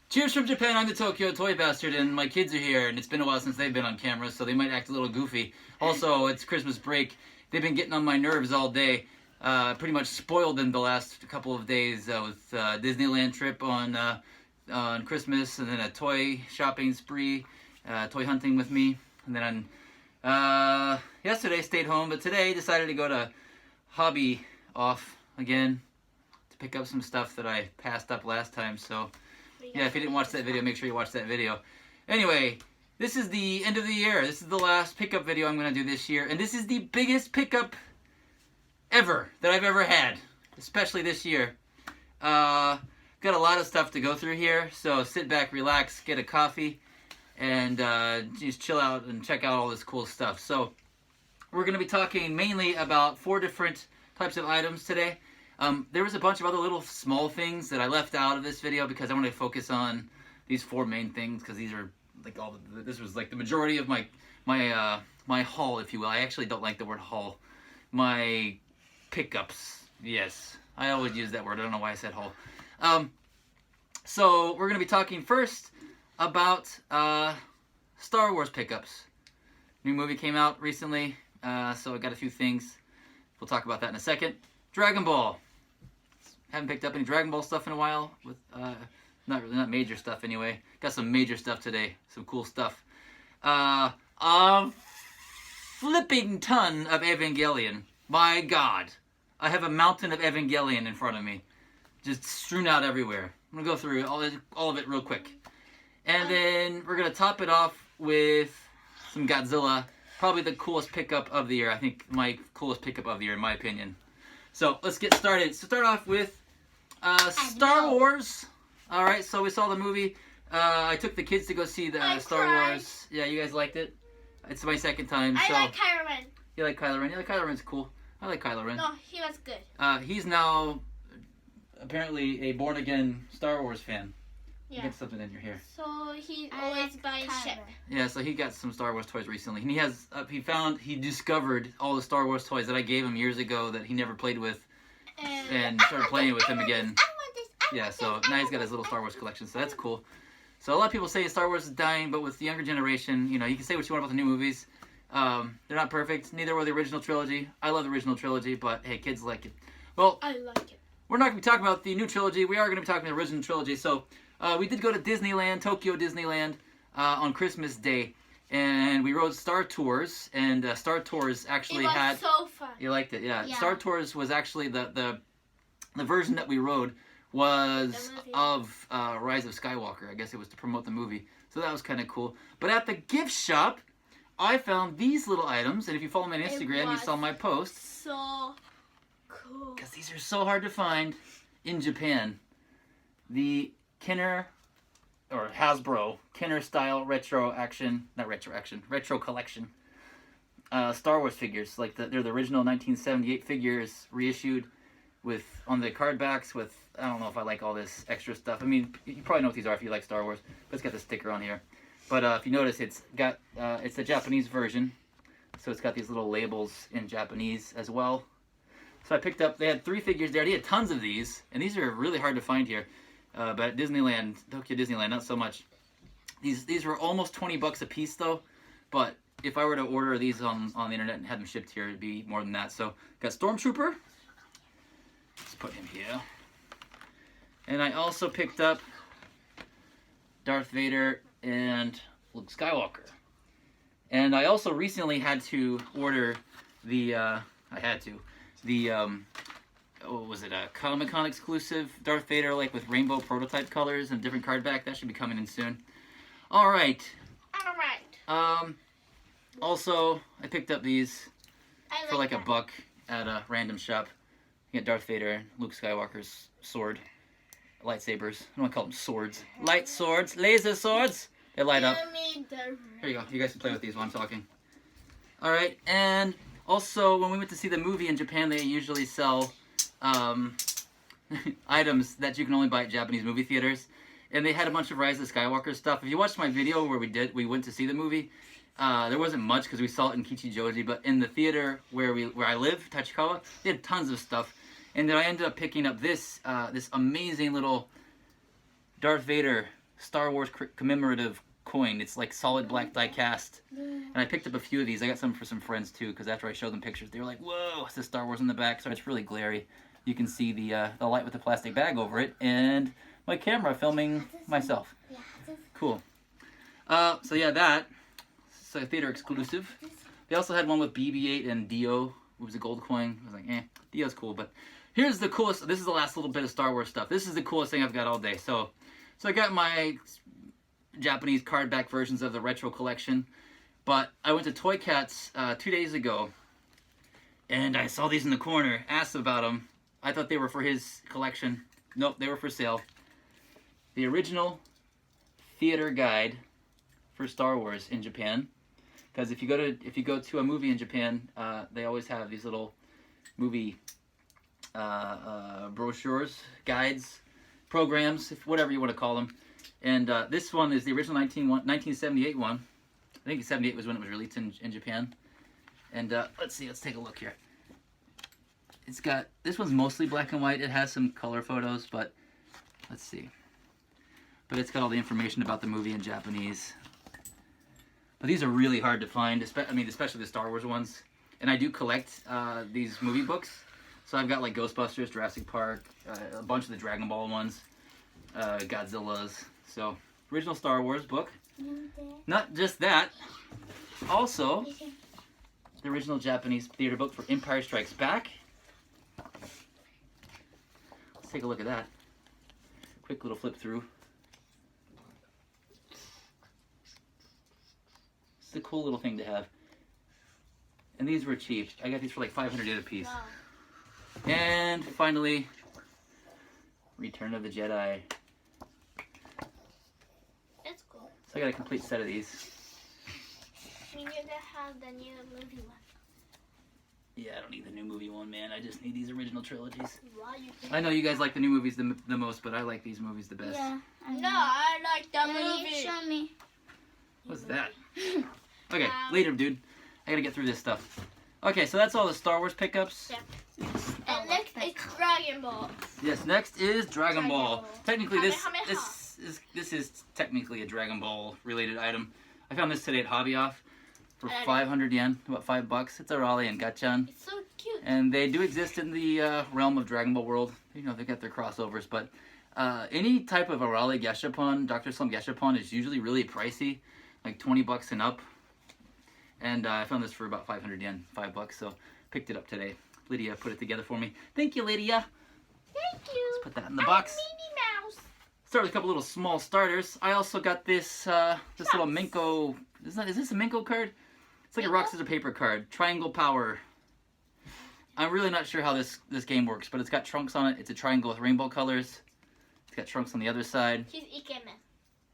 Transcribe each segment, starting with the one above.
Cheers from Japan, I'm the Tokyo Toy Bastard, and my kids are here, and it's been a while since they've been on camera, so they might act a little goofy. Also, it's Christmas break. They've been getting on my nerves all day. Pretty much spoiled them the last couple of days with Disneyland trip on Christmas, and then a toy shopping spree, toy hunting with me. And then yesterday stayed home, but today decided to go to Hobby Off again to pick up some stuff that I passed up last time, so... yeah, if you didn't watch that video, make sure you watch that video. Anyway, this is the end of the year. This is the last pickup video I'm going to do this year. And this is the biggest pickup ever that I've ever had, especially this year. Got a lot of stuff to go through here, so sit back, relax, get a coffee, and just chill out and check out all this cool stuff. So we're going to be talking mainly about 4 different types of items today. There was a bunch of other little small things that I left out of this video because I wanted to focus on these 4 main things, because these are like this was like the majority of my haul, if you will. I actually don't like the word haul. My pickups. Yes, I always use that word. I don't know why I said haul. So we're gonna be talking first about Star Wars pickups. New movie came out recently, so I got a few things. We'll talk about that in a second. Dragon Ball. Haven't picked up any Dragon Ball stuff in a while. With not major stuff anyway. Got some major stuff today. Some cool stuff. A flipping ton of Evangelion. My God, I have a mountain of Evangelion in front of me, just strewn out everywhere. I'm gonna go through all of it real quick, and then we're gonna top it off with some Godzilla. Probably the coolest pickup of the year. I think my coolest pickup of the year, in my opinion. So let's get started. So start off with Star Wars. All right, so we saw the movie. I took the kids to go see the Star Wars. Yeah, you guys liked it. It's my second time. I like Kylo Ren. You like Kylo Ren? Yeah, Kylo Ren's cool. I like Kylo Ren. No, he was good. He's now apparently a born-again Star Wars fan. Yeah. Get something in your hair. So he always buys ship. Yeah, so he got some Star Wars toys recently. And he has, he discovered all the Star Wars toys that I gave him years ago that he never played with, and started playing with them again. Yeah, so now he's got his little Star Wars collection, so that's cool. So a lot of people say Star Wars is dying, but with the younger generation, you know, you can say what you want about the new movies. They're not perfect. Neither were the original trilogy. I love the original trilogy, but hey, kids like it. Well, I like it. We're not going to be talking about the new trilogy. We are going to be talking about the original trilogy. So we did go to Disneyland, Tokyo Disneyland, on Christmas Day, and we rode Star Tours. And Star Tours actually had. It was so fun. You liked it, yeah. Star Tours was actually the version that we rode was of Rise of Skywalker. I guess it was to promote the movie. So that was kind of cool. But at the gift shop, I found these little items, and if you follow me on Instagram, you saw my post. So cool. Because these are so hard to find in Japan. The Kenner, or Hasbro, Kenner style retro collection. Star Wars figures. Like they're the original 1978 figures reissued with on the card backs with, I don't know if I like all this extra stuff. I mean, you probably know what these are if you like Star Wars, but it's got the sticker on here. But if you notice, it's got it's the Japanese version, so it's got these little labels in Japanese as well. So I picked up. They had 3 figures there. They had tons of these, and these are really hard to find here. But at Disneyland, Tokyo Disneyland, not so much. These were almost $20 a piece though. But if I were to order these on the internet and have them shipped here, it'd be more than that. So got Stormtrooper. Let's put him here. And I also picked up Darth Vader and Luke Skywalker. And I also recently had to order the, what was it, a Comic-Con exclusive Darth Vader, like with rainbow prototype colors and different card back. That should be coming in soon. Alright. Also, I picked up these for like $1 at a random shop. You get Darth Vader and Luke Skywalker's sword. Lightsabers. I don't want to call them swords. Light swords. Laser swords. They light up. Here you go. You guys can play with these while I'm talking. Alright, and also when we went to see the movie in Japan, they usually sell items that you can only buy at Japanese movie theaters. And they had a bunch of Rise of Skywalker stuff. If you watched my video where we went to see the movie, there wasn't much because we saw it in Kichijoji, but in the theater where I live, Tachikawa, they had tons of stuff. And then I ended up picking up this amazing little Darth Vader Star Wars commemorative coin. It's like solid black die cast. And I picked up a few of these. I got some for some friends too, because after I showed them pictures, they were like, "Whoa, it says Star Wars on the back." So it's really glary. You can see the light with the plastic bag over it, and my camera filming myself. Cool. So yeah, it's a theater exclusive. They also had one with BB-8 and Dio. It was a gold coin. I was like, Dio's cool. But here's the coolest. This is the last little bit of Star Wars stuff. This is the coolest thing I've got all day. So I got my Japanese card back versions of the retro collection. But I went to Toy Cats 2 days ago, and I saw these in the corner. Asked about them. I thought they were for his collection. Nope, they were for sale. The original theater guide for Star Wars in Japan. Because if you go to a movie in Japan, they always have these little movie brochures, guides, programs, whatever you want to call them. And this one is the original 1978 one. I think 78 was when it was released in Japan. And let's take a look here. It's got, this one's mostly black and white. It has some color photos, but let's see. But it's got all the information about the movie in Japanese. But these are really hard to find, especially the Star Wars ones. And I do collect these movie books. So I've got like Ghostbusters, Jurassic Park, a bunch of the Dragon Ball ones, Godzilla's. So, original Star Wars book. Not just that, also the original Japanese theater book for Empire Strikes Back. Let's take a look at that. Quick little flip through. It's a cool little thing to have. And these were cheap. I got these for like 500 yen a piece. Wow. And finally, Return of the Jedi. That's cool. So I got a complete set of these. We need to have the new movie one. Yeah, I don't need the new movie one, man. I just need these original trilogies. Why you I know you guys like the new movies the most, but I like these movies the best. Yeah. No, I like the movie. Show me. What's that? Okay, later, dude. I gotta get through this stuff. Okay, so that's all the Star Wars pickups. Yeah. And next is Dragon Ball. Yes, next is Dragon Ball. Technically, this Kamehameha. is technically a Dragon Ball related item. I found this today at Hobby Off for I don't 500 yen, about $5. It's a Raleigh and Gachan. It's so cute. And they do exist in the realm of Dragon Ball world. You know, they got their crossovers, but any type of Arale Gashapon, Dr. Slump Gashapon is usually really pricey, like 20 bucks and up. And I found this for about 500 yen, $5, so picked it up today. Lydia put it together for me. Thank you, Lydia. Thank you. Let's put that in the box. Minnie Mouse. Start with a couple little small starters. I also got this this little Minko. Is this a Minko card? It's like a rock scissors paper card. Triangle Power. I'm really not sure how this game works, but it's got trunks on it. It's a triangle with rainbow colors. It's got trunks on the other side. He's Ikemen.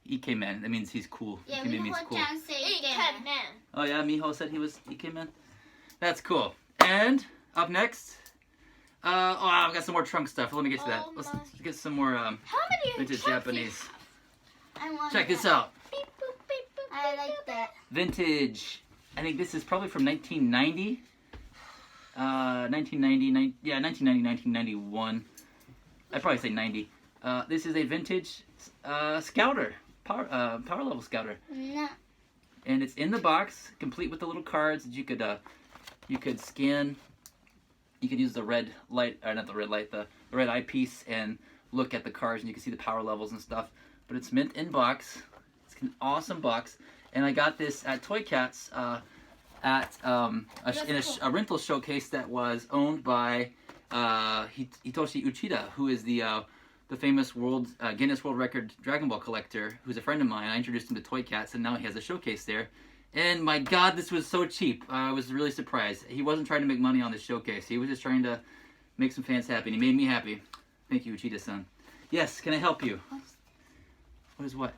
Ikemen. That means he's cool. Yeah, Ikemen means cool. Miho-chan say Ikemen. Oh yeah, Miho said he was Ikemen. That's cool. And up next, I've got some more trunk stuff. Let me get to that. Let's get some more How many vintage trunks do you Japanese. I want Check this that. out. Beep, boop, beep, boop, I beep, like boop. that. Vintage. I think this is probably from 1990. 1990, 1991. I'd probably say 90. This is a vintage scouter, power level scouter. No. And it's in the box, complete with the little cards that you could scan. You could use the red light, or not the red light, the red eyepiece, and look at the cards, and you can see the power levels and stuff. But it's mint in box. It's an awesome box. And I got this at Toy Cats at in a rental showcase that was owned by Hitoshi Uchida, who is the famous Guinness World Record Dragon Ball collector, who's a friend of mine. I introduced him to Toy Cats, and now he has a showcase there. And my God, this was so cheap. I was really surprised. He wasn't trying to make money on this showcase. He was just trying to make some fans happy, and he made me happy. Thank you, Uchida-san. Yes, can I help you? What is what?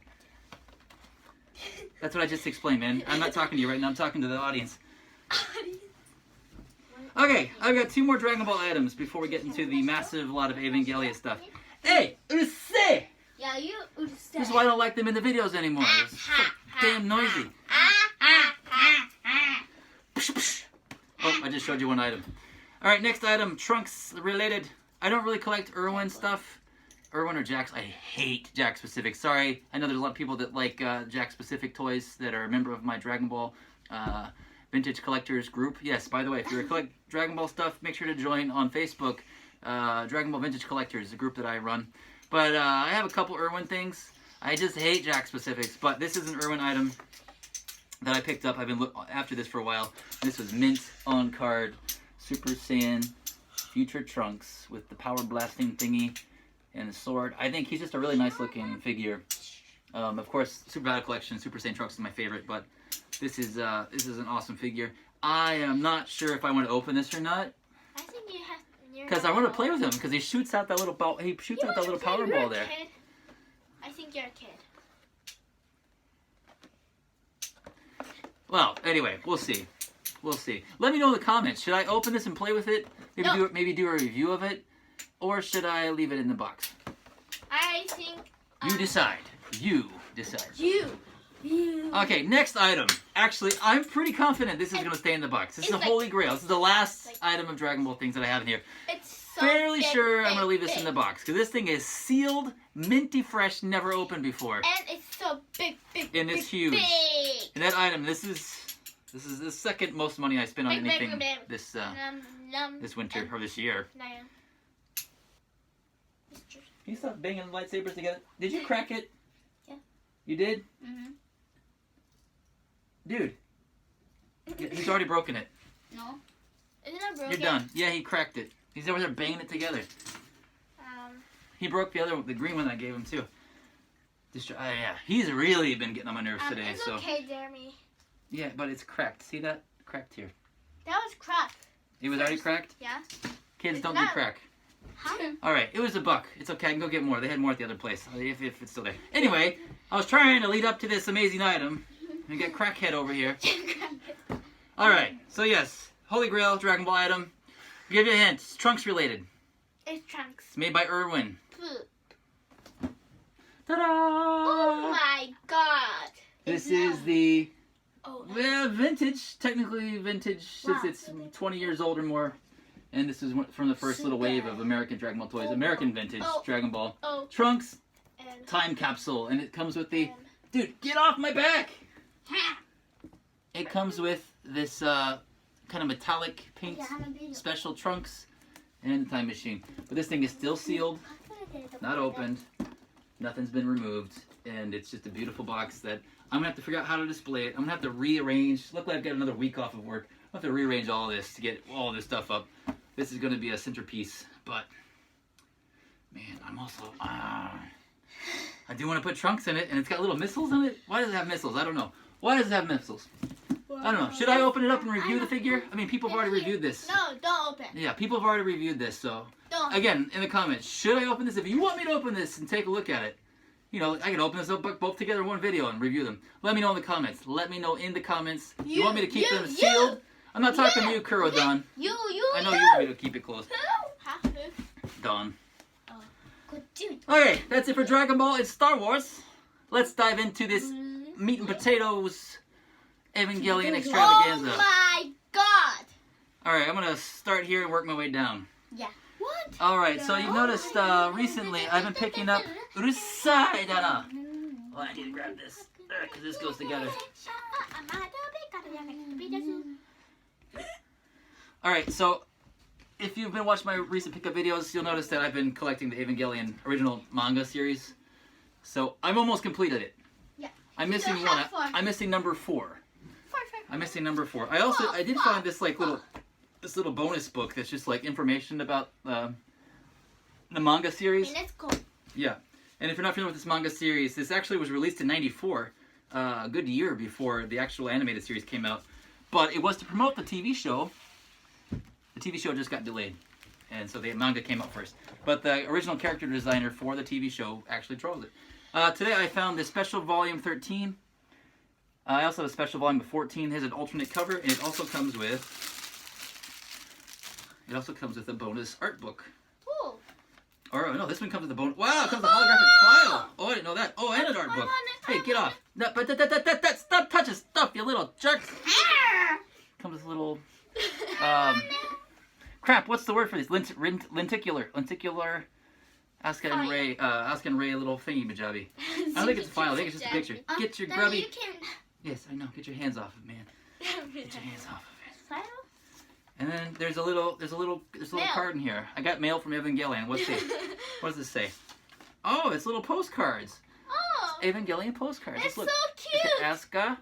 That's what I just explained, man. I'm not talking to you right now. I'm talking to the audience. Okay, I've got 2 more Dragon Ball items before we get into the massive lot of Evangelion stuff. Hey, Urusei! Yeah, you would say. This is why I don't like them in the videos anymore. They're so damn noisy. Oh, I just showed you one item. Alright, next item, trunks related. I don't really collect Irwin stuff. Irwin or Jack's? I hate Jack Specific. Sorry, I know there's a lot of people that like Jack Specific toys that are a member of my Dragon Ball Vintage Collectors group. Yes, by the way, if you're collect Dragon Ball stuff, make sure to join on Facebook. Dragon Ball Vintage Collectors, a group that I run. But I have a couple Irwin things. I just hate Jack Specifics, but this is an Irwin item that I picked up. I've been after this for a while. This was mint on card, Super Saiyan Future Trunks with the power blasting thingy and the sword. I think he's just a really nice looking figure. Of course, Super Battle Collection, Super Saiyan Trunks is my favorite, but this is an awesome figure. I am not sure if I want to open this or not. I think you have. Because I want to play with him, because he shoots out that little ball. He shoots out that little power ball there. Kid. I think you're a kid. Well, anyway, we'll see. We'll see. Let me know in the comments. Should I open this and play with it? Maybe do a review of it, or should I leave it in the box? I think. You decide. You decide. You. Okay, next item. Actually, I'm pretty confident this is going to stay in the box. This is the Holy Grail. This is the last item of Dragon Ball things that I have in here. It's so Fairly big, sure I'm big, going to leave this in the big. box, because this thing is sealed, minty fresh, never opened before. And it's so big, big, And big, it's huge. big. And that item, this is the second most money I spent on Big, big, anything big. this Num, this winter or this year. num. Can you stop banging lightsabers together? Did you crack it? Yeah. You did? Mhm. Dude. He's already broken it. No. Isn't it broken? You're done. Yeah, he cracked it. He's over there banging it together. He broke the green one I gave him too. Yeah, he's really been getting on my nerves today. It's So okay, Jeremy. yeah, but it's cracked. See that? Cracked here. That was crap. It was already cracked? Yeah. Kids It's don't do not- crack. Huh? Alright, it was $1. It's okay, I can go get more. They had more at the other place, if it's still there. Anyway, I was trying to lead up to this amazing item. We got Crackhead over here. Alright, so yes, Holy Grail Dragon Ball item. I'll give you a hint, it's Trunks related. It's Trunks. It's made by Irwin. Poo. Ta-da! Oh my god. This is the Oh. vintage, technically vintage, since it's 20 years old or more. And this is from the first little wave of American Dragon Ball toys. American vintage Dragon Ball. Oh. Trunks And time capsule. And it comes with the... Dude, get off my back! It comes with this kind of metallic paint special Trunks and the time machine. But this thing is still sealed, not opened, nothing's been removed, and it's just a beautiful box that I'm going to have to figure out how to display it. I'm going to have to rearrange. Luckily, I've got another week off of work. I'll have to rearrange all this to get all this stuff up. This is going to be a centerpiece, but man, I'm also... I do want to put Trunks in it, and it's got little missiles in it. Why does it have missiles? I don't know. Why does it have missiles? I don't know. Should I open it up and review the figure? I mean, people have already reviewed this. No, don't open. Yeah, people have already reviewed this, so... Don't. Again, in the comments, should I open this? If you want me to open this and take a look at it, you know, I can open this up both together in one video and review them. Let me know in the comments. Let me know in the comments. You want me to keep them sealed? I'm not talking to you, Kurodon. You. I know you want me to keep it closed. Huh? Don. Good dude. Okay, that's it for Dragon Ball. It's Star Wars. Let's dive into this meat and potatoes Evangelion extravaganza. Oh my god. Alright, I'm going to start here and work my way down. Yeah. What? Alright, so you've noticed recently I've been picking up Urusai Dana. Oh, I need to grab this because this goes together. Alright, so if you've been watching my recent pickup videos, you'll notice that I've been collecting the Evangelion original manga series. So I've almost completed it. Yeah. I'm missing You one. have four. I'm missing number 4. Four. I'm missing number 4. I did find this little bonus book that's just like information about the manga series. And let's go. Yeah, and if you're not familiar with this manga series, this actually was released in '94, a good year before the actual animated series came out. But it was to promote the TV show. The TV show just got delayed, and so the manga came out first. But the original character designer for the TV show actually draws it. Today I found this special volume 13. I also have a special volume of 14. There's an alternate cover, and it also comes with a bonus art book. Ooh. Or no, this one comes with a bonus. Wow, it comes with a holographic file. Oh, I didn't know that. Oh, and an art book. Hey, get off! No, but that stop touching stuff, you little jerk. Comes with a little crap. What's the word for this? Lenticular. Asuka and Ray, a little thingy majabi. I don't think it's a file. I think it's just a picture. Get your grubby. You can... Yes, I know. Get your hands off it, man. Get your hands off of it. File? And then there's a little card in here. I got mail from Evangelion. What does this say? Oh, it's little postcards. Oh, Evangelion postcards. it's so Look. cute. Asuka.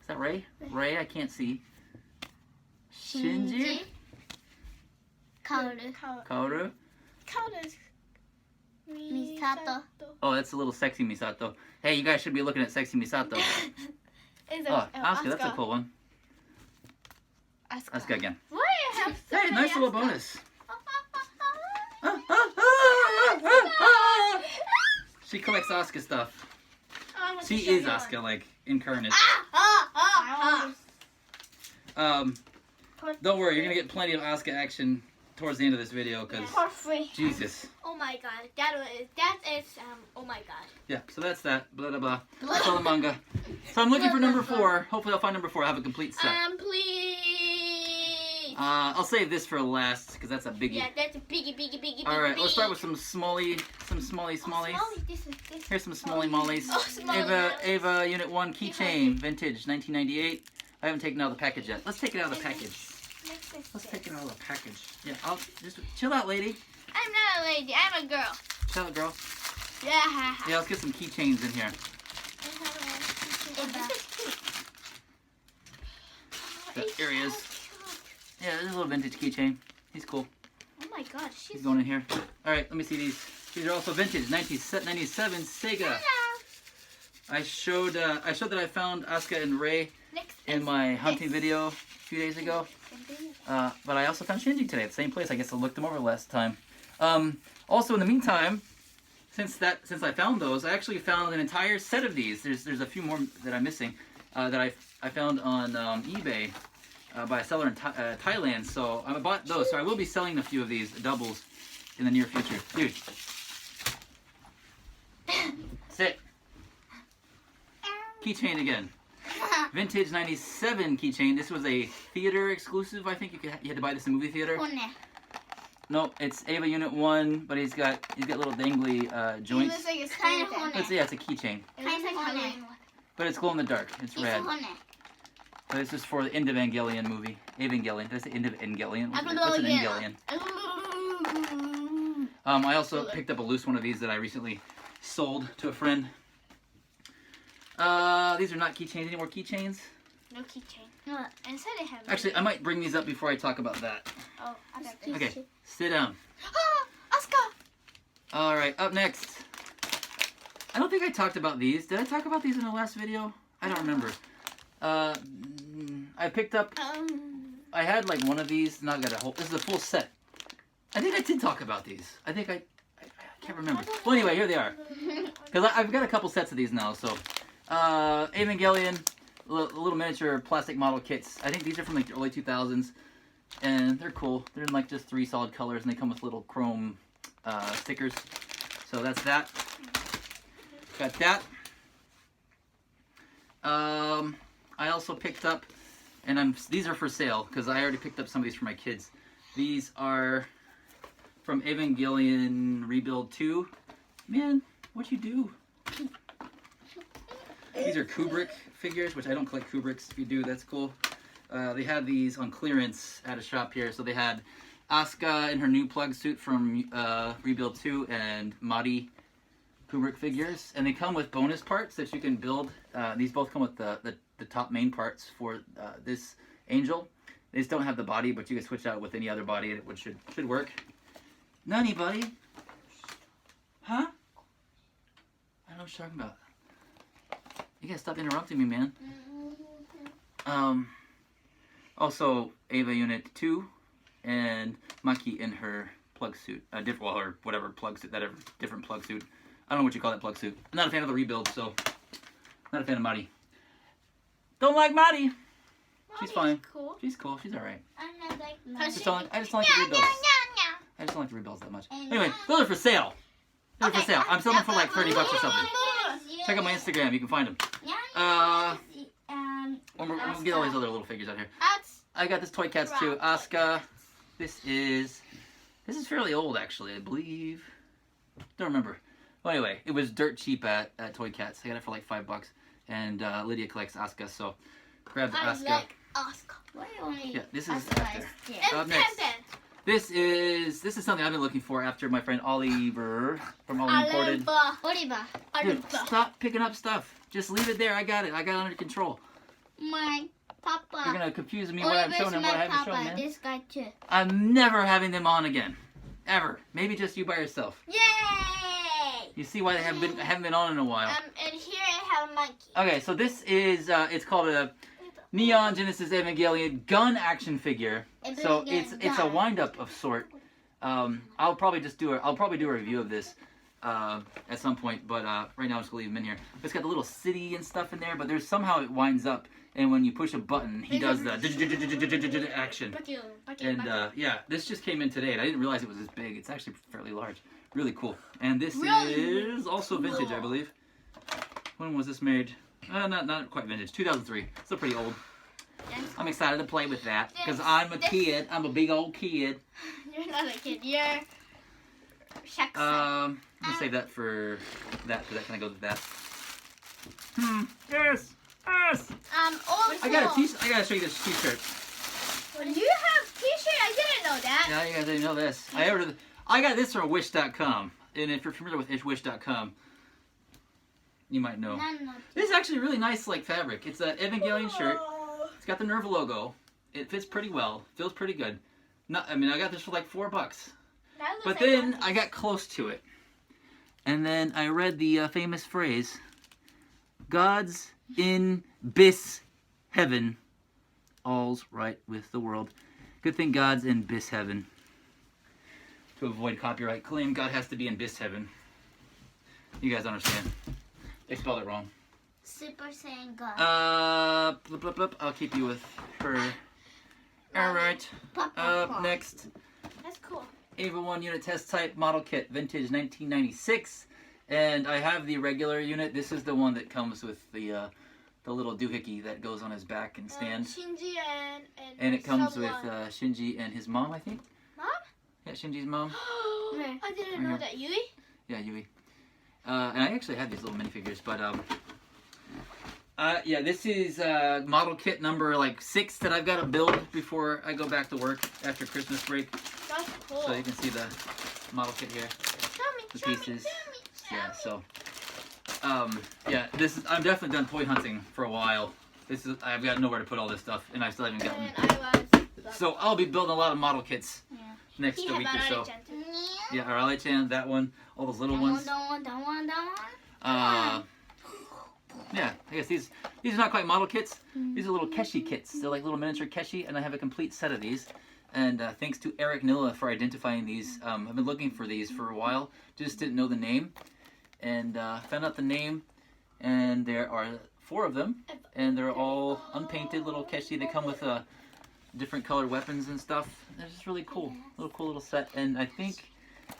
Is that Ray? Ray, I can't see. Shinji. Kaoru. Kaoru. Kaoru's Misato. Oh, that's a little sexy Misato. Hey, you guys should be looking at sexy Misato. Oh, Asuka, that's a cool one. Asuka again. Why you have so Hey, many nice little Asuka? bonus. She collects Asuka stuff. I want to She show is you one. Asuka, like, incarnate. I always- Don't worry, you're gonna get plenty of Asuka action towards the end of this video, because For free. Jesus. Oh my god, that is oh my god. Yeah, so that's that. Blah, blah, blah. That's all the manga. So I'm looking for number 4. Hopefully I'll find number 4. I have a complete set. Please. I'll save this for last, because that's a biggie. Yeah, that's a biggie. Alright, let's start with some Smolly. Here's some Smolly Mollies. Oh, Smolly Ava Unit 1 keychain, vintage, 1998. I haven't taken it out of the package yet. Let's take it out of the package. Let's take it out of the package. Yeah, I'll just chill out, lady. I'm not a lady. I'm a girl. Chill out, girl. Yeah. Yeah, let's get some keychains in here. Here he is. Yeah, this is a little vintage keychain. He's cool. Oh my god, He's she's going in here. All right, let me see these. These are also vintage, 1997 Sega. I showed that I found Asuka and Ray in my hunting video a few days ago. But I also found Shinji today at the same place. I guess I looked them over last time. Also, in the meantime, since I found those, I actually found an entire set of these. There's a few more that I'm missing that I found on eBay by a seller in Thailand. So I bought those. So I will be selling a few of these doubles in the near future. Dude, sit. Keychain again. Vintage 97 keychain. This was a theater exclusive. I think you had to buy this in movie theater. Nope, it's Ava Unit 1, but he's got little dangly joints. looks like it's Kind of kind honey. Yeah, it's a keychain, It looks like honey. but it's glow in the dark. It's red. But this is for the End of Evangelion movie. Evangelion. Did I say End of Evangelion? What's an Evangelion? I also picked up a loose one of these that I recently sold to a friend. These are not keychains. Any more keychains? No keychain. Inside they have. Actually, I might bring these up before I talk about that. Oh, I got this. Okay, sit down. Asuka. All right, up next. I don't think I talked about these. Did I talk about these in the last video? I don't remember. I picked up. I had like one of these. Now I got a whole. This is a full set. I think I did talk about these. I can't remember. Well, anyway, here they are. Because I've got a couple sets of these now. So, Evangelion, little miniature plastic model kits. I think these are from like the early 2000s, and they're cool. They're in like just 3 solid colors, and they come with little chrome stickers. So that's that. Got that. I also picked up, and these are for sale because I already picked up some of these for my kids. These are from Evangelion Rebuild 2. Man, what'd you do? These are Kubrick figures, which I don't collect Kubricks. If you do, that's cool. They had these on clearance at a shop here. So they had Asuka in her new plug suit from Rebuild 2 and Mari Kubrick figures. And they come with bonus parts that you can build. These both come with the top main parts for this angel. They just don't have the body, but you can switch out with any other body, which should work. Nani, buddy? Huh? I don't know what you're talking about. You gotta stop interrupting me, man. Also, Ava Unit 2 and Maki in her plug suit. Or whatever plug suit, different plug suit. I don't know what you call that plug suit. I'm not a fan of the rebuild, so not a fan of Mari. Don't like Mari. She's fine. Cool. She's cool. She's alright. I'm not like I just don't like the rebuilds. I just don't like the rebuilds that much. Anyway, those are for sale. They're for sale. I'm selling them for like $30 or something. Check out my Instagram. You can find them. We'll get all these other little figures out here. I got this Toy Cats too. Asuka. This is fairly old actually, I believe. Don't remember. Well, anyway, it was dirt cheap at Toy Cats. I got it for like $5, and Lydia collects Asuka, so grab the I Asuka. like Oscar. Why only? Yeah, this is Asuka after. is there? And Up next. Pepe. This is something I've been looking for after my friend Oliver from All Imported. Oliver. Dude, stop picking up stuff. Just leave it there. I got it. I got it under control. My papa. You're gonna confuse me what I'm showing and what I haven't shown, man. This guy too. I'm never having them on again, ever. Maybe just you by yourself. Yay! You see why they haven't been on in a while. And here I have a monkey. Okay, so this is it's called a Neon Genesis Evangelion gun action figure. So it's a wind up of sort. I'll probably do a review of this at some point, but right now I'm just gonna leave him in here. It's got the little city and stuff in there, but there's somehow it winds up, and when you push a button, he does the action. And yeah, this just came in today, and I didn't realize it was this big. It's actually fairly large. Really cool. And this is also vintage, I believe. When was this made? Not quite vintage. 2003. Still pretty old. I'm excited to play with that because I'm a kid. I'm a big old kid. You're not a kid. You're Shaq. Let's save that for that because that kind of goes with that. Yes. Yes. Also, I got a t-shirt. I gotta show you this t-shirt. You have T-shirt? I didn't know that. Yeah, you guys didn't know this. I got this from Wish.com, and if you're familiar with Wish.com, you might know. This is actually really nice, like fabric. It's an Evangelion shirt. It's got the Nerve logo. It fits pretty well. Feels pretty good. I got this for like $4. But then I got close to it, and then I read the famous phrase, "God's in bis heaven, all's right with the world." Good thing God's in bis heaven. To avoid copyright claim, God has to be in bis heaven. You guys understand? They spelled it wrong. Super Saiyan God. Blip, blip, blip. I'll keep you with her. Alright. Up next. That's cool. Ava 1 unit test type model kit, vintage 1996. And I have the regular unit. This is the one that comes with the little doohickey that goes on his back and stand. Shinji And it comes someone. with Shinji and his mom, I think. Mom? Yeah, Shinji's mom. I didn't know that. Yui? Yeah, Yui. And I actually have these little minifigures, but yeah, this is model kit number like 6 that I've got to build before I go back to work after Christmas break. That's cool. So you can see the model kit here, the pieces. Yeah, so yeah, I'm definitely done toy hunting for a while. I've got nowhere to put all this stuff, and I still haven't gotten. So I'll be building a lot of model kits next week or so. Yeah, Arale-chan, that one, all those little ones. Yeah, I guess these are not quite model kits. These are little Keshi kits. They're like little miniature Keshi, and I have a complete set of these. And thanks to Eric Nilla for identifying these. I've been looking for these for a while, just didn't know the name. And found out the name, and there are 4 of them, and they're all unpainted little Keshi. They come with different colored weapons and stuff. They're just really cool. Cool little set, and I think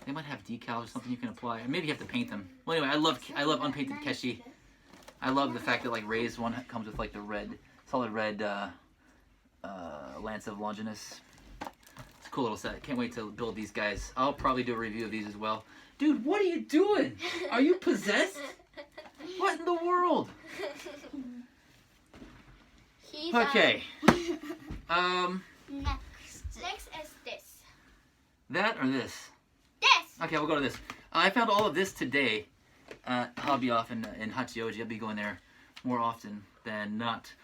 they might have decals or something you can apply. Or maybe you have to paint them. Well, anyway, I love unpainted Keshi. I love the fact that like Ray's one comes with like the solid red Lance of Longinus. It's a cool little set. Can't wait to build these guys. I'll probably do a review of these as well. Dude, what are you doing? Are you possessed? What in the world? Okay. Next is this. That or this? This. Okay, we'll go to this. I found all of this today at Hobby Off in Hachioji. I'll be going there more often than not.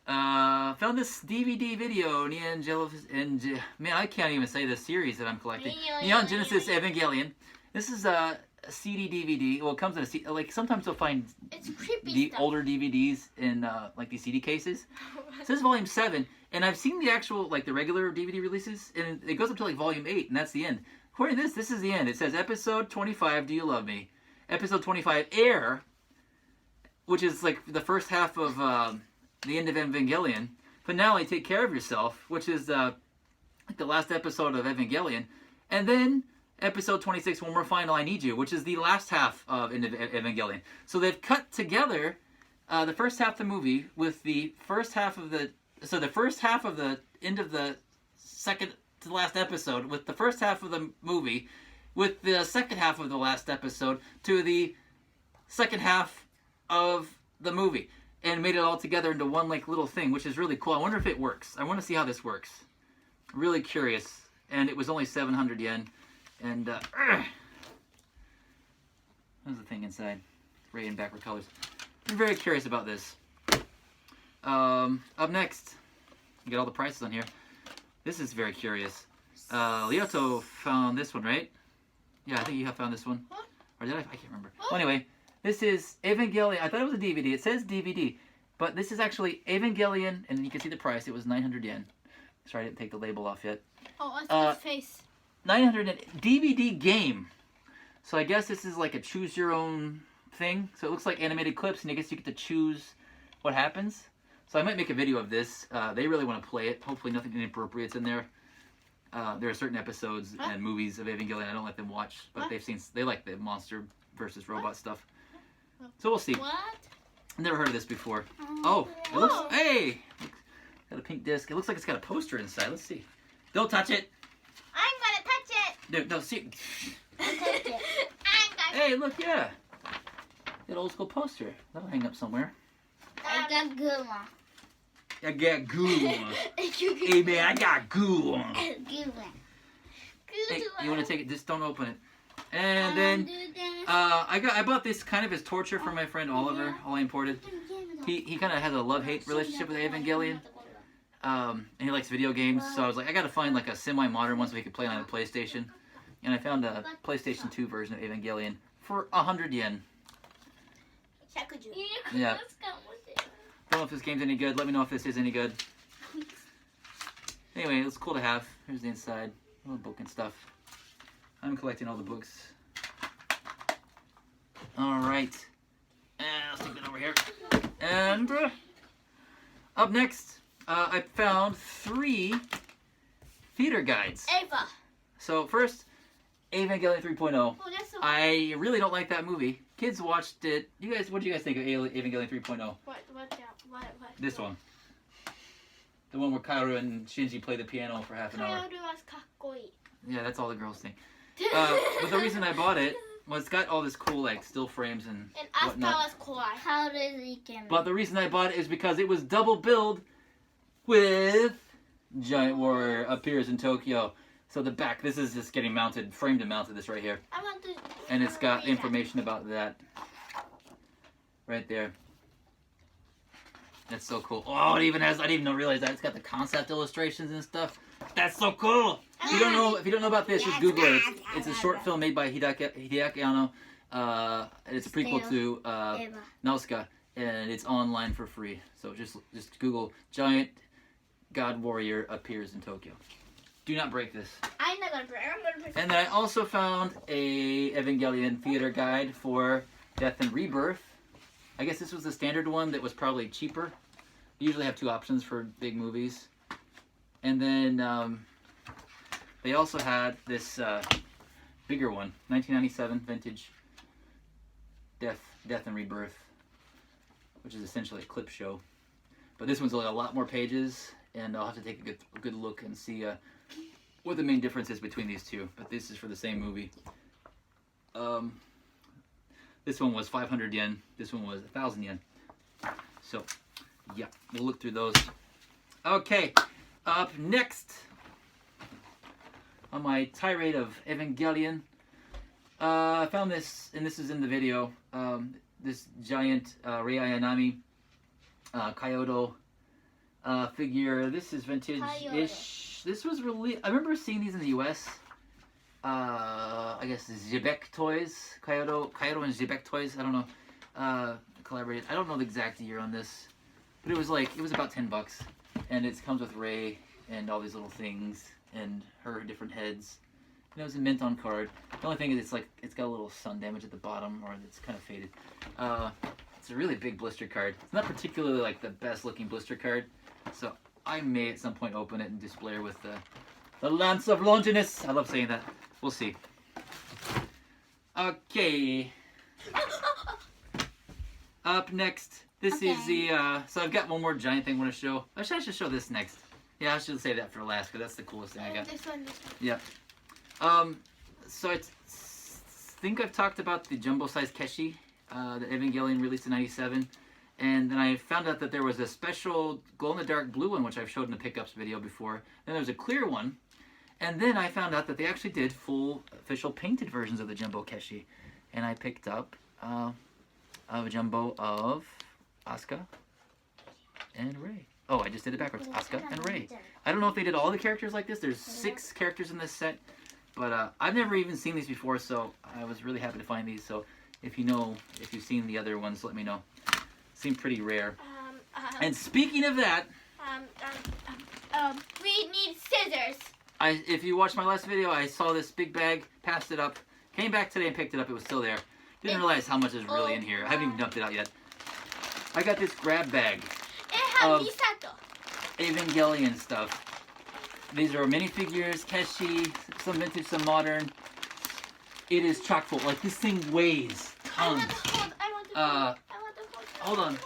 Found this DVD video, man, I can't even say the series that I'm collecting. Neon Genesis Evangelion. This is a CD DVD. Well, it comes in a CD. Like sometimes you'll find It's creepy the stuff. older DVDs in like these CD cases. So this is volume 7, and I've seen the actual like the regular DVD releases, and it goes up to like volume 8, and that's the end. According to this is the end. It says episode 25. Do you love me? Episode 25, Air, which is like the first half of the end of Evangelion. Finale, Take Care of Yourself, which is like the last episode of Evangelion, and then episode 26, One More Final, I Need You, which is the last half of End of Evangelion. So they've cut together the first half of the movie with the first half of the first half of the end of the second to the last episode with the first half of the movie, with the second half of the last episode to the second half of the movie and made it all together into one like little thing, which is really cool. I wonder if it works. I want to see how this works. Really curious. And it was only 700 yen. And there's the thing inside. Ray in backward colors. I'm very curious about this. Up next, you get all the prices on here. This is very curious. Lyoto found this one, right? Yeah, I think you have found this one. What? Or did I? I can't remember. Well, anyway, this is Evangelion. I thought it was a DVD. It says DVD. But this is actually Evangelion, and you can see the price. It was 900 yen. Sorry, I didn't take the label off yet. Oh, I see his face. 900 yen. DVD game. So I guess this is like a choose your own thing. So it looks like animated clips, and I guess you get to choose what happens. So I might make a video of this. They really want to play it. Hopefully nothing inappropriate's in there. There are certain episodes and movies of Evangelion I don't let them watch, but they like the monster versus robot stuff. So we'll see. What? I've never heard of this before. Oh, it looks. Hey, got a pink disc. It looks like it's got a poster inside. Let's see. Don't touch it. I'm gonna touch it. No, see. I'm gonna. Hey, look, yeah. That old school poster. That'll hang up somewhere. I got good one. I got goo. Hey man, I got goo on. Good one. Hey, you want to take it? Just don't open it. And then I bought this kind of as torture for my friend Oliver. All I imported. He kind of has a love-hate relationship with Evangelion. And he likes video games, so I was like, I gotta find like a semi-modern one so he could play it on the PlayStation. And I found a PlayStation 2 version of Evangelion for 100 yen. Yeah. Don't know if this game's any good. Let me know if this is any good. Anyway, it's cool to have. Here's the inside. A little book and stuff. I'm collecting all the books. Alright. Let's take that over here. And up next, I found 3 theater guides. Ava. So first, Evangelion 3.0. Oh, that's so. I really don't like that movie. Kids watched it. What do you guys think of Evangelion 3.0? What? This one. The one where Kaoru and Shinji play the piano for half an hour. Kaoru was かっこいい. Yeah, that's all the girls think. But the reason I bought it was it's got all this cool like still frames and Asuka whatnot. was kawaii. How does he get But the reason I bought it is because it was double billed with Giant Warrior appears in Tokyo. So the back, this is just getting mounted, framed and mounted this right here. I want to. And it's got information about that right there. That's so cool. Oh, it even has, I didn't even realize that. It's got the concept illustrations and stuff. That's so cool. If you don't know about this, just Google it. It's a short film made by Hideaki Anno. It's a prequel to Nausicaa, and it's online for free. So just Google Giant God Warrior appears in Tokyo. Do not break this. I'm not gonna break. I'm gonna break. And then I also found a Evangelion theater guide for Death and Rebirth. I guess this was the standard one that was probably cheaper. They usually have 2 options for big movies. And then they also had this bigger one, 1997 vintage Death and Rebirth, which is essentially a clip show. But this one's a lot more pages, and I'll have to take a good look and see what the main difference is between these two. But this is for the same movie. This one was 500 yen. This one was 1,000 yen. So, yeah, we'll look through those. Okay, up next on my tirade of Evangelion, I found this, and this is in the video. This giant Rei Ayanami Kyoto figure. This is vintage-ish. This was really. I remember seeing these in the U.S. I guess Zebek Toys, Kyoto and Zebek Toys. I don't know. Collaborated. I don't know the exact year on this, but it was about $10, and it comes with Rei and all these little things and her different heads. And it was a mint on card. The only thing is it's got a little sun damage at the bottom, or it's kind of faded. It's a really big blister card. It's not particularly like the best looking blister card, so I may at some point open it and display her with the Lance of Longinus. I love saying that. We'll see. Okay. Up next, this is the, so I've got one more giant thing I want to show. I should show this next. Yeah, I should say that for last, because that's the coolest thing I got. This one. Yep. So I think I've talked about the jumbo-sized Keshi that Evangelion released in '97. And then I found out that there was a special glow-in-the-dark blue one, which I've showed in the pickups video before. Then there's a clear one. And then I found out that they actually did full official painted versions of the Jumbo Keshi. And I picked up a jumbo of Asuka and Rei. Oh, I just did it backwards. Asuka and Rei. I don't know if they did all the characters like this. There's 6 characters in this set. But I've never even seen these before, so I was really happy to find these. So if you've seen the other ones, let me know. Seem pretty rare. And speaking of that, we need scissors. if you watched my last video, I saw this big bag, passed it up, came back today and picked it up. It was still there. Didn't realize how much is really in here. I haven't even dumped it out yet. I got this grab bag of Evangelion stuff. These are minifigures, Keshi, some vintage, some modern. It is chock full. Like, this thing weighs tons. Hold on.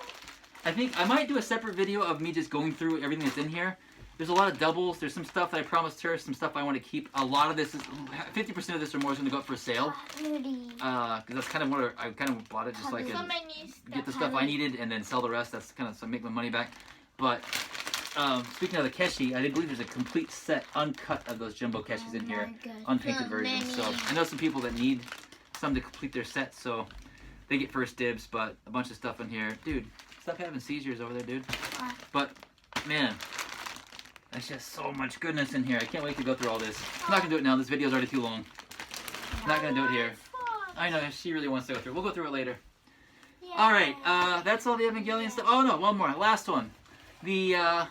I think I might do a separate video of me just going through everything that's in here. There's a lot of doubles. There's some stuff that I promised her, some stuff I want to keep. A lot of this is, 50% of this or more is going to go up for sale. Because that's kind of what I kind of bought it just so I could get the stuff I needed and then sell the rest. That's kind of so I make my money back. But speaking of the Keshi, I did believe there's a complete set, uncut of those Jumbo Keshis in here, unpainted versions. So I know some people that need some to complete their set, so they get first dibs. But a bunch of stuff in here, dude. Stop having seizures over there, dude. But man, there's just so much goodness in here. I can't wait to go through all this. I'm not gonna do it now. This video's already too long. I'm not gonna do it here. I know she really wants to go through. We'll go through it later. All right, that's all the Evangelion stuff. Oh no, one more, last one. The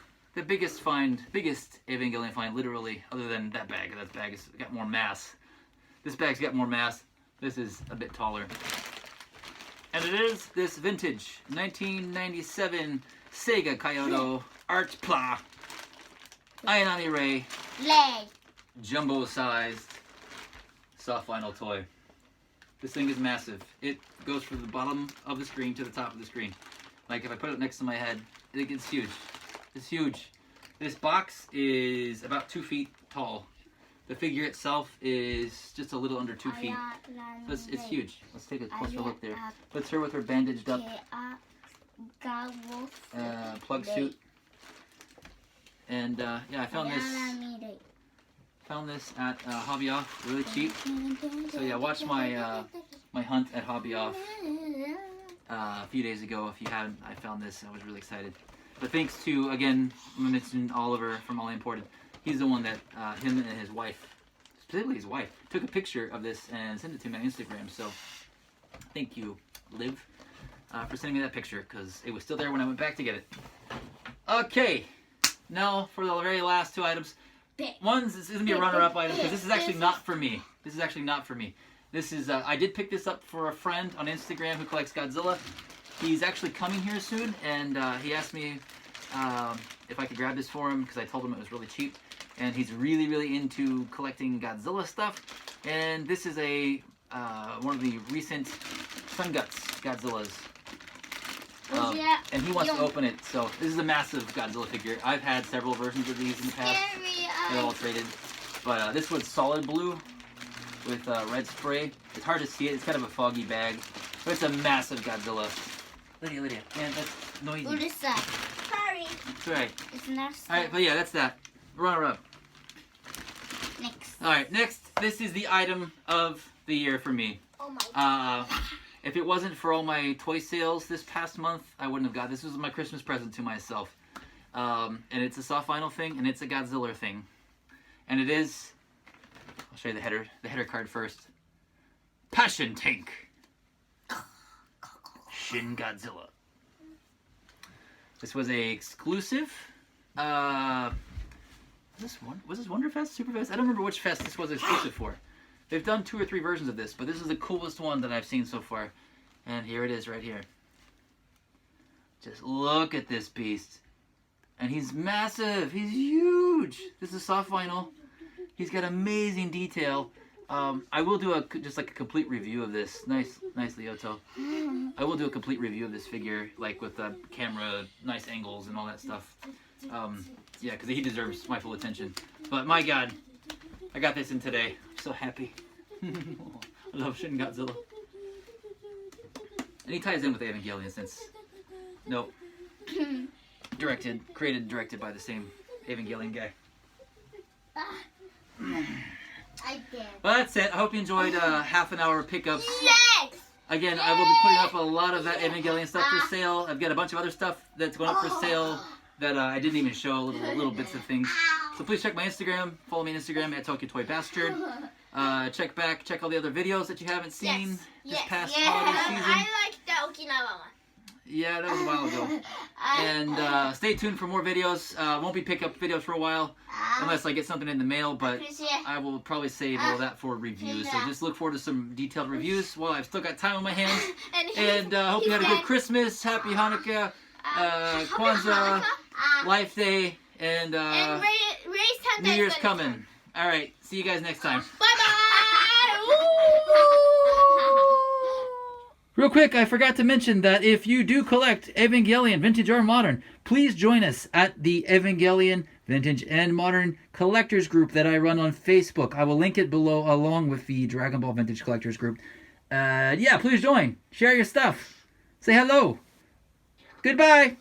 biggest Evangelion find, literally, other than that bag. That bag has got more mass. This bag's got more mass. This is a bit taller. And it is this vintage 1997 Sega Kyoto Art Pla Ayanami Rei jumbo-sized soft vinyl toy. This thing is massive. It goes from the bottom of the screen to the top of the screen. Like, if I put it next to my head, it gets huge. It's huge. This box is about 2 feet tall. The figure itself is just a little under 2 feet. It's huge. Let's take a closer look there. That's her with her bandaged up plug suit. And yeah, I found this at Hobby Off, really cheap. So yeah, watch my my hunt at Hobby Off a few days ago. If you haven't, I found this. I was really excited. But thanks to, again, I mentioned Oliver from All Imported. He's the one that him and his wife, specifically his wife, took a picture of this and sent it to me on Instagram. So thank you, Liv, for sending me that picture, because it was still there when I went back to get it. Okay, now for the very last 2 items. One is going to be a runner-up item, because this is actually not for me. This is actually not for me. This is, I did pick this up for a friend on Instagram who collects Godzilla. He's actually coming here soon, and he asked me if I could grab this for him, because I told him it was really cheap. And he's really, really into collecting Godzilla stuff. And this is a one of the recent Sun Guts Godzillas. And he wants to open it, so this is a massive Godzilla figure. I've had several versions of these in the past. They're all traded. But this one's solid blue with red spray. It's hard to see it. It's kind of a foggy bag. But it's a massive Godzilla. Lydia, man, that's noisy. What is that? Sorry. It's alright. It's not. Alright, but yeah, that's that. Runner-up. Next. Alright, next. This is the item of the year for me. Oh my god. If it wasn't for all my toy sales this past month, I wouldn't have got this. This was my Christmas present to myself. And it's a soft vinyl thing, and it's a Godzilla thing. And it is, I'll show you the header card first. Passion Tank. Shin Godzilla. This was a exclusive. Was this Wonderfest? Superfest? I don't remember which fest this was exclusive for. They've done 2 or 3 versions of this, but this is the coolest one that I've seen so far. And here it is right here. Just look at this beast. And he's massive. He's huge. This is soft vinyl. He's got amazing detail. I will do just like a complete review of this. Nice, Lyoto. I will do a complete review of this figure, like with the camera, nice angles, and all that stuff. Yeah, because he deserves my full attention. But my God, I got this in today. I'm so happy. I love Shin Godzilla. And he ties in with Evangelion since... Nope. Created, directed by the same Evangelion guy. I did. Well, that's it. I hope you enjoyed half an hour pickups. Yes! Again, I will be putting up a lot of that Evangelion stuff for sale. I've got a bunch of other stuff that's going up for sale that I didn't even show, little bits of things. So please check my Instagram. Follow me on Instagram at Tokyo Toy Bastard. Check all the other videos that you haven't seen this past holiday season. I like the Okinawa one. Yeah, that was a while ago. And stay tuned for more videos. Won't be pickup videos for a while, unless I get something in the mail, but I will probably save all that for reviews. So just look forward to some detailed reviews while I've still got time on my hands. And hope you had a good Christmas, Happy Hanukkah, Kwanzaa, Life Day, and New Year's coming. All right, see you guys next time. Real quick, I forgot to mention that if you do collect Evangelion, vintage or modern, please join us at the Evangelion Vintage and Modern Collectors Group that I run on Facebook. I will link it below along with the Dragon Ball Vintage Collectors Group. Yeah, please join. Share your stuff. Say hello. Goodbye.